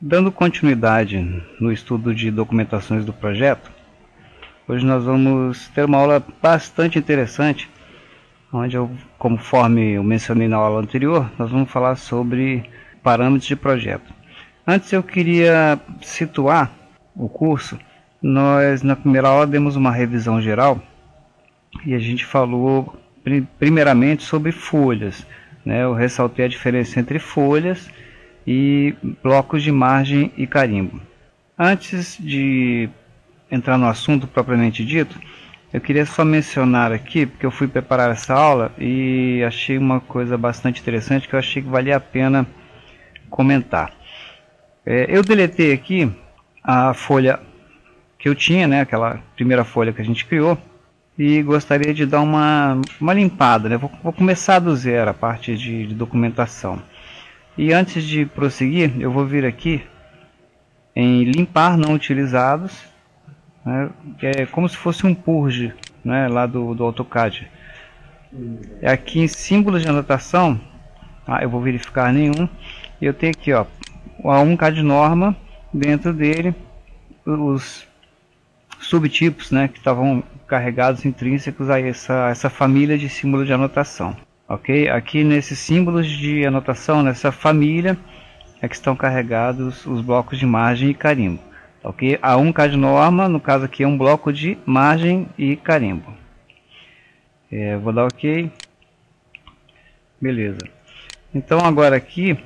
Dando continuidade no estudo de documentações do projeto, hoje nós vamos ter uma aula bastante interessante, onde conforme eu mencionei na aula anterior, nós vamos falar sobre parâmetros de projeto. Antes eu queria situar o curso. Nós na primeira aula demos uma revisão geral e a gente falou primeiramente sobre folhas, né? Eu ressaltei a diferença entre folhas e blocos de margem e carimbo. Antes de entrar no assunto propriamente dito, eu queria só mencionar aqui, porque eu fui preparar essa aula e achei uma coisa bastante interessante que eu achei que valia a pena comentar. Eu deletei aqui a folha que eu tinha, né, aquela primeira folha que a gente criou, e gostaria de dar uma limpada, né? Vou começar do zero a parte de documentação. E antes de prosseguir, eu vou vir aqui em limpar não utilizados, né, que é como se fosse um purge, né, lá do AutoCAD. Aqui em símbolos de anotação, eu vou verificar nenhum, e eu tenho aqui, ó, o A1CAD norma, dentro dele os subtipos, né, que estavam carregados intrínsecos a essa família de símbolos de anotação. Ok? Aqui nesses símbolos de anotação, nessa família, é que estão carregados os blocos de margem e carimbo. Ok? A1CAD norma, no caso aqui, é um bloco de margem e carimbo. Vou dar ok. Beleza. Então agora aqui,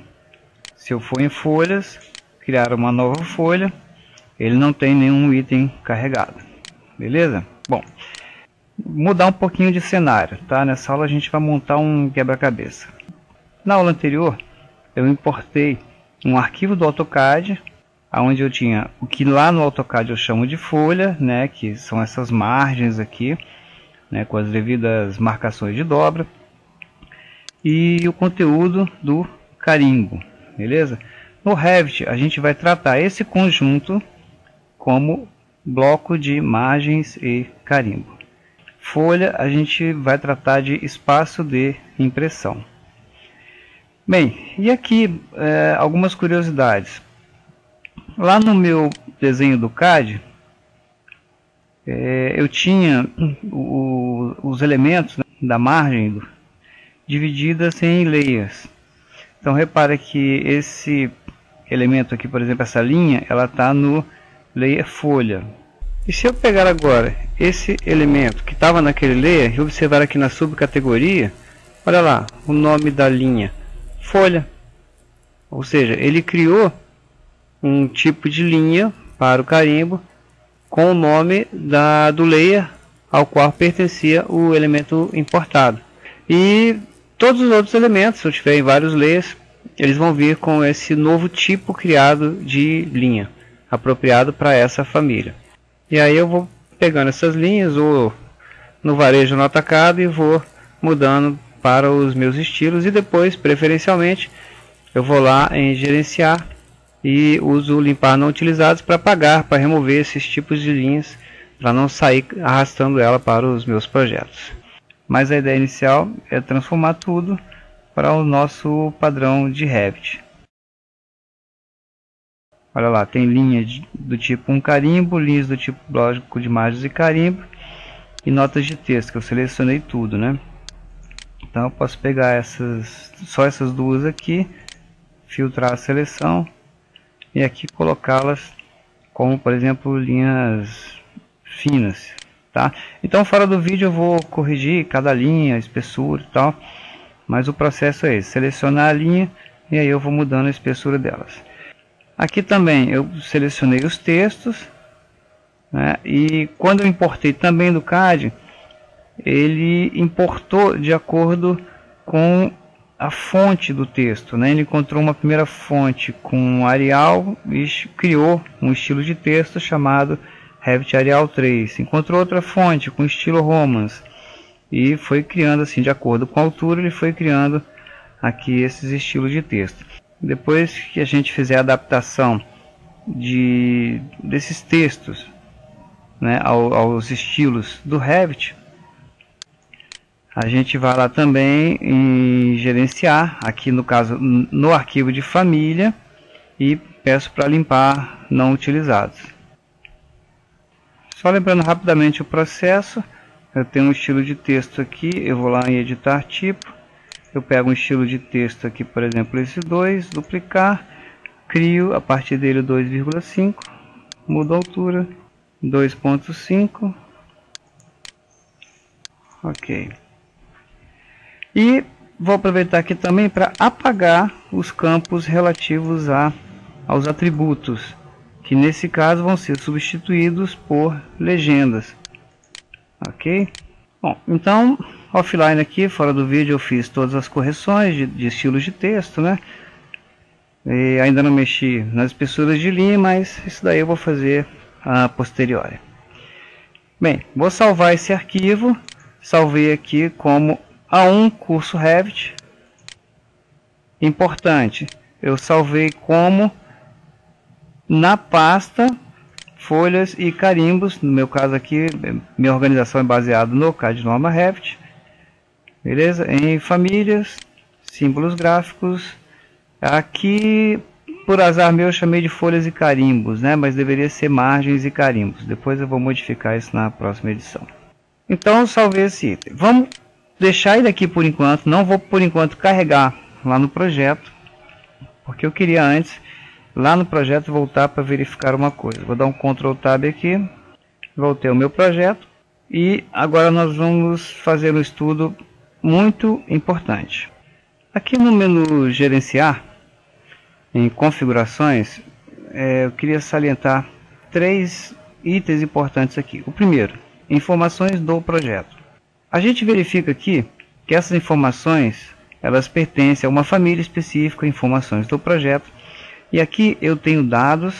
se eu for em folhas, criar uma nova folha, ele não tem nenhum item carregado. Beleza? Bom, mudar um pouquinho de cenário, tá? Nessa aula a gente vai montar um quebra-cabeça. Na aula anterior, eu importei um arquivo do AutoCAD, onde eu tinha o que lá no AutoCAD eu chamo de folha, né? Que são essas margens aqui, né? Com as devidas marcações de dobra, e o conteúdo do carimbo, beleza? No Revit a gente vai tratar esse conjunto como bloco de margens e carimbo. Folha a gente vai tratar de espaço de impressão. Bem, e aqui algumas curiosidades. Lá no meu desenho do CAD, eu tinha os elementos, né, da margem divididas em layers. Então repara que esse elemento aqui, por exemplo, essa linha, ela está no layer folha. E se eu pegar agora esse elemento que estava naquele layer e observar aqui na subcategoria, olha lá, o nome da linha, folha. Ou seja, ele criou um tipo de linha para o carimbo com o nome do layer ao qual pertencia o elemento importado. E todos os outros elementos, se eu tiver em vários layers, eles vão vir com esse novo tipo criado de linha, apropriado para essa família. E aí eu vou pegando essas linhas ou no varejo no atacado e vou mudando para os meus estilos, e depois, preferencialmente, eu vou lá em gerenciar e uso limpar não utilizados para apagar, para remover esses tipos de linhas, para não sair arrastando ela para os meus projetos. Mas a ideia inicial é transformar tudo para o nosso padrão de Revit. Olha lá, tem linha do tipo um carimbo, linhas do tipo bloco de margens e carimbo, e notas de texto, que eu selecionei tudo, né? Então eu posso pegar só essas duas aqui, filtrar a seleção e aqui colocá-las como, por exemplo, linhas finas, tá? Então fora do vídeo eu vou corrigir cada linha, espessura e tal, mas o processo é esse: selecionar a linha e aí eu vou mudando a espessura delas. Aqui também eu selecionei os textos, né? E quando eu importei também do CAD, ele importou de acordo com a fonte do texto, né? Ele encontrou uma primeira fonte com Arial e criou um estilo de texto chamado Revit Arial 3. Encontrou outra fonte com estilo Romans e foi criando assim, de acordo com a altura, ele foi criando aqui esses estilos de texto. Depois que a gente fizer a adaptação desses textos, né, aos estilos do Revit, a gente vai lá também em gerenciar, aqui no caso no arquivo de família, e peço para limpar não utilizados. Só lembrando rapidamente o processo, eu tenho um estilo de texto aqui, eu vou lá em editar tipo, eu pego um estilo de texto aqui, por exemplo esse 2, duplicar, crio a partir dele 2,5, mudo a altura, 2,5, ok. E vou aproveitar aqui também para apagar os campos relativos aos atributos, que nesse caso vão ser substituídos por legendas, ok? Bom, então offline aqui, fora do vídeo, eu fiz todas as correções de estilos de texto, né? E ainda não mexi nas espessuras de linha, mas isso daí eu vou fazer a posteriori. Bem, vou salvar esse arquivo, salvei aqui como A1 curso Revit. Importante, eu salvei como na pasta folhas e carimbos. No meu caso aqui, minha organização é baseada no CAD Norma Revit, beleza? Em famílias, símbolos gráficos. Aqui, por azar meu, eu chamei de folhas e carimbos, né? Mas deveria ser margens e carimbos. Depois eu vou modificar isso na próxima edição. Então eu salvei esse item. Vamos deixar ele aqui por enquanto. Não vou por enquanto carregar lá no projeto, porque eu queria antes lá no projeto voltar para verificar uma coisa. Vou dar um Ctrl Tab aqui, voltei ao meu projeto e agora nós vamos fazer um estudo muito importante. Aqui no menu gerenciar, em configurações, eu queria salientar 3 itens importantes aqui. O primeiro, informações do projeto. A gente verifica aqui que essas informações elas pertencem a uma família específica, informações do projeto. E aqui eu tenho dados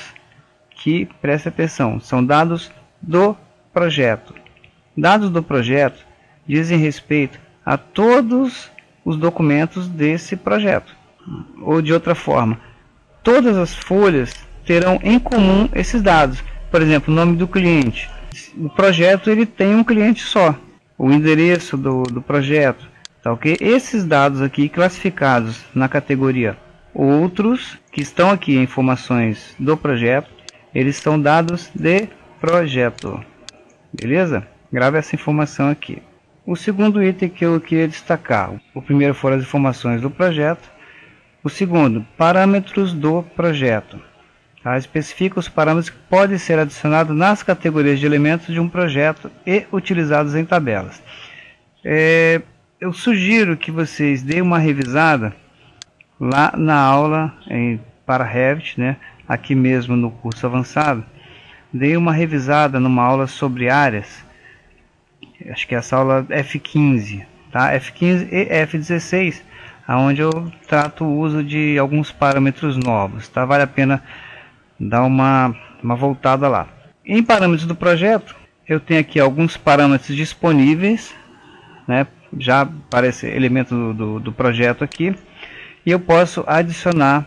que, preste atenção, são dados do projeto. Dados do projeto dizem respeito a todos os documentos desse projeto. Ou de outra forma, todas as folhas terão em comum esses dados. Por exemplo, o nome do cliente. O projeto ele tem um cliente só. O endereço do projeto. Tá, ok? Esses dados aqui classificados na categoria outros, que estão aqui em informações do projeto, eles são dados de projeto. Beleza? Grave essa informação aqui. O segundo item que eu queria destacar. O primeiro foram as informações do projeto. O segundo, parâmetros do projeto. Tá? Especifica os parâmetros que podem ser adicionados nas categorias de elementos de um projeto e utilizados em tabelas. Eu sugiro que vocês deem uma revisada lá na aula para Revit, né? Aqui mesmo no curso avançado. Dei uma revisada numa aula sobre áreas. Acho que essa aula F15, tá? F15 e F16, onde eu trato o uso de alguns parâmetros novos, tá? Vale a pena dar uma voltada lá. Em parâmetros do projeto, eu tenho aqui alguns parâmetros disponíveis, né? Já aparece elemento do projeto aqui, e eu posso adicionar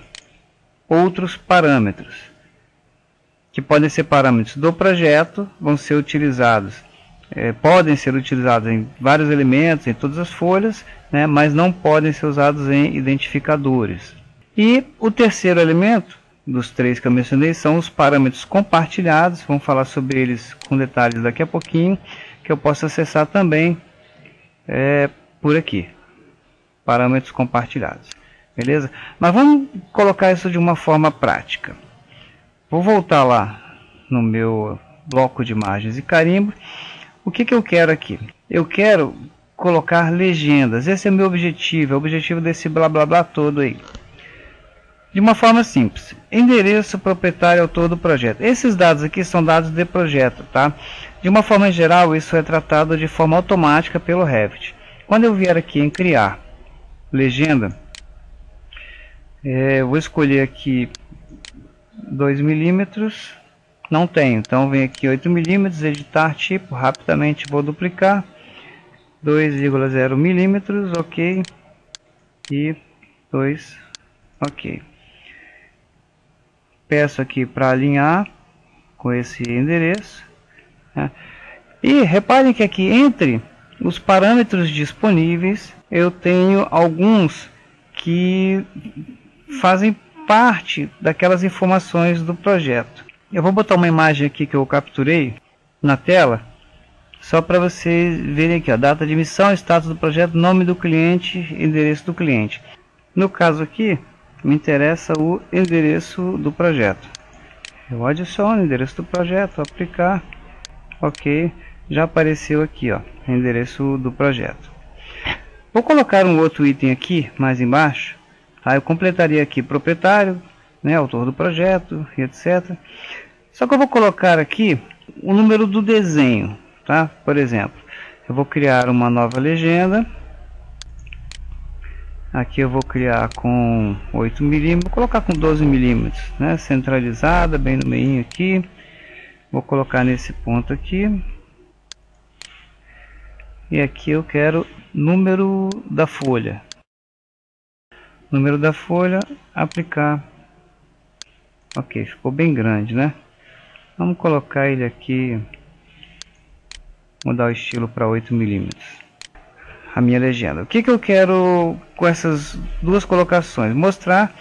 outros parâmetros, que podem ser parâmetros do projeto, vão ser utilizados. Podem ser utilizados em vários elementos, em todas as folhas, né, mas não podem ser usados em identificadores. E o terceiro elemento, dos 3 que eu mencionei, são os parâmetros compartilhados. Vamos falar sobre eles com detalhes daqui a pouquinho, que eu posso acessar também por aqui. Parâmetros compartilhados. Beleza? Mas vamos colocar isso de uma forma prática. Vou voltar lá no meu bloco de margens e carimbo. O que eu quero aqui? Eu quero colocar legendas. Esse é o meu objetivo, é o objetivo desse blá blá blá todo aí. De uma forma simples. Endereço, proprietário, autor do projeto. Esses dados aqui são dados de projeto, tá? De uma forma geral, isso é tratado de forma automática pelo Revit. Quando eu vier aqui em criar legenda, eu vou escolher aqui 2 milímetros. Não tenho, então vem aqui 8 milímetros, editar tipo, rapidamente vou duplicar, 2,0 milímetros, ok, e 2, ok. Peço aqui para alinhar com esse endereço, né? E reparem que aqui entre os parâmetros disponíveis eu tenho alguns que fazem parte daquelas informações do projeto. Eu vou botar uma imagem aqui que eu capturei na tela, só para vocês verem aqui, a data de emissão, status do projeto, nome do cliente, endereço do cliente. No caso aqui, me interessa o endereço do projeto. Eu adiciono o endereço do projeto, aplicar, ok, já apareceu aqui, ó, endereço do projeto. Vou colocar um outro item aqui, mais embaixo, aí eu completaria aqui proprietário, né, autor do projeto, e etc. Só que eu vou colocar aqui o número do desenho, tá? Por exemplo, eu vou criar uma nova legenda. Aqui eu vou criar com 8 mm, vou colocar com 12 mm, né? Centralizada, bem no meio aqui. Vou colocar nesse ponto aqui. E aqui eu quero número da folha. Número da folha, aplicar. Ok, ficou bem grande, né? Vamos colocar ele aqui, mudar o estilo para 8 mm. A minha legenda. O que eu quero com essas duas colocações? Mostrar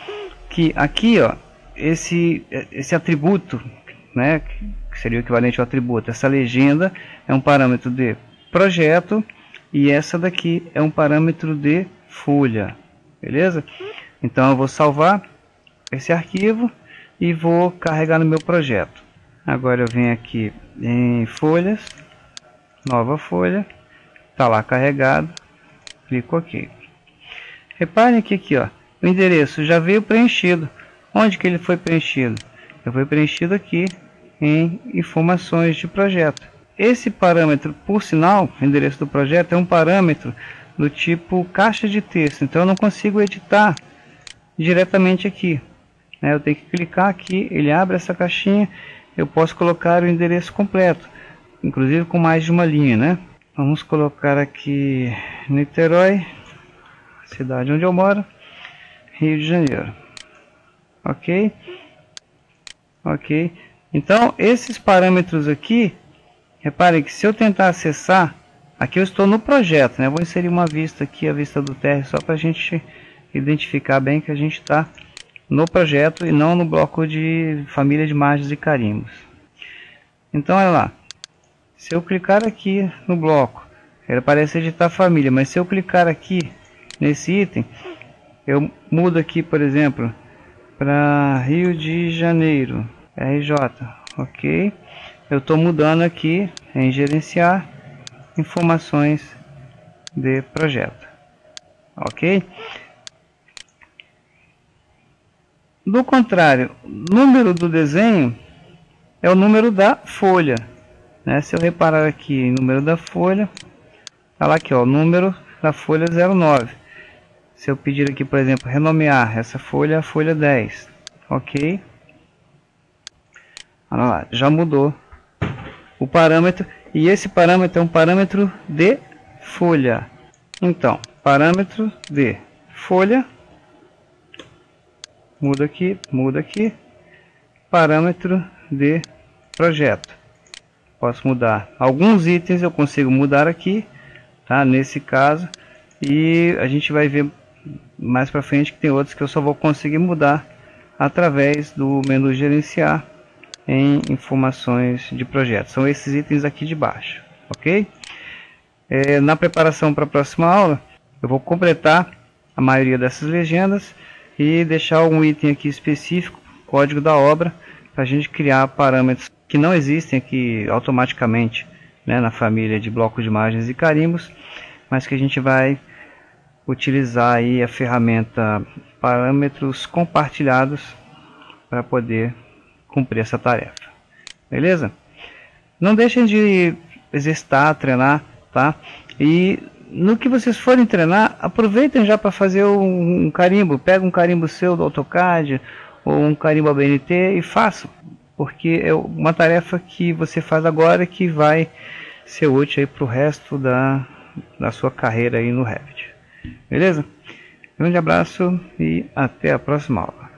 que aqui, ó, esse atributo, né, que seria o equivalente ao atributo, essa legenda é um parâmetro de projeto e essa daqui é um parâmetro de folha, beleza? Então eu vou salvar esse arquivo e vou carregar no meu projeto. Agora eu venho aqui em folhas, nova folha, tá lá carregado, clico OK. Reparem que aqui, ó, o endereço já veio preenchido. Onde que ele foi preenchido? Ele foi preenchido aqui em informações de projeto. Esse parâmetro, por sinal, o endereço do projeto é um parâmetro do tipo caixa de texto, então eu não consigo editar diretamente aqui, né? Eu tenho que clicar aqui, ele abre essa caixinha, eu posso colocar o endereço completo, inclusive com mais de uma linha, né? Vamos colocar aqui Niterói, cidade onde eu moro, Rio de Janeiro. Ok? Ok. Então, esses parâmetros aqui, reparem que se eu tentar acessar, aqui eu estou no projeto, né? Vou inserir uma vista aqui, a vista do TR, só para a gente identificar bem que a gente está no projeto e não no bloco de família de margens e carimbos. Então, olha lá. Se eu clicar aqui no bloco, ele aparece editar família, mas se eu clicar aqui nesse item, eu mudo aqui, por exemplo, para Rio de Janeiro, RJ, ok? Eu estou mudando aqui em gerenciar informações de projeto, ok? Do contrário, número do desenho é o número da folha, né? Se eu reparar aqui em número da folha, tá lá aqui, ó, o número da folha 09. Se eu pedir aqui, por exemplo, renomear essa folha, a folha 10, ok? Olha lá, já mudou o parâmetro, e esse parâmetro é um parâmetro de folha. Então, parâmetro de folha, muda aqui, parâmetro de projeto. Posso mudar alguns itens, eu consigo mudar aqui, tá? Nesse caso, e a gente vai ver mais para frente que tem outros que eu só vou conseguir mudar através do menu gerenciar em informações de projeto. São esses itens aqui de baixo, ok? Na preparação para a próxima aula, eu vou completar a maioria dessas legendas e deixar um item aqui específico, código da obra, para a gente criar parâmetros que não existem aqui automaticamente, né, na família de blocos de margens e carimbos, mas que a gente vai utilizar aí a ferramenta parâmetros compartilhados para poder cumprir essa tarefa. Beleza? Não deixem de exercitar, treinar, tá? E no que vocês forem treinar, aproveitem já para fazer um carimbo. Pega um carimbo seu do AutoCAD ou um carimbo ABNT e façam, porque é uma tarefa que você faz agora que vai ser útil para o resto da sua carreira aí no Revit. Beleza? Grande abraço e até a próxima aula.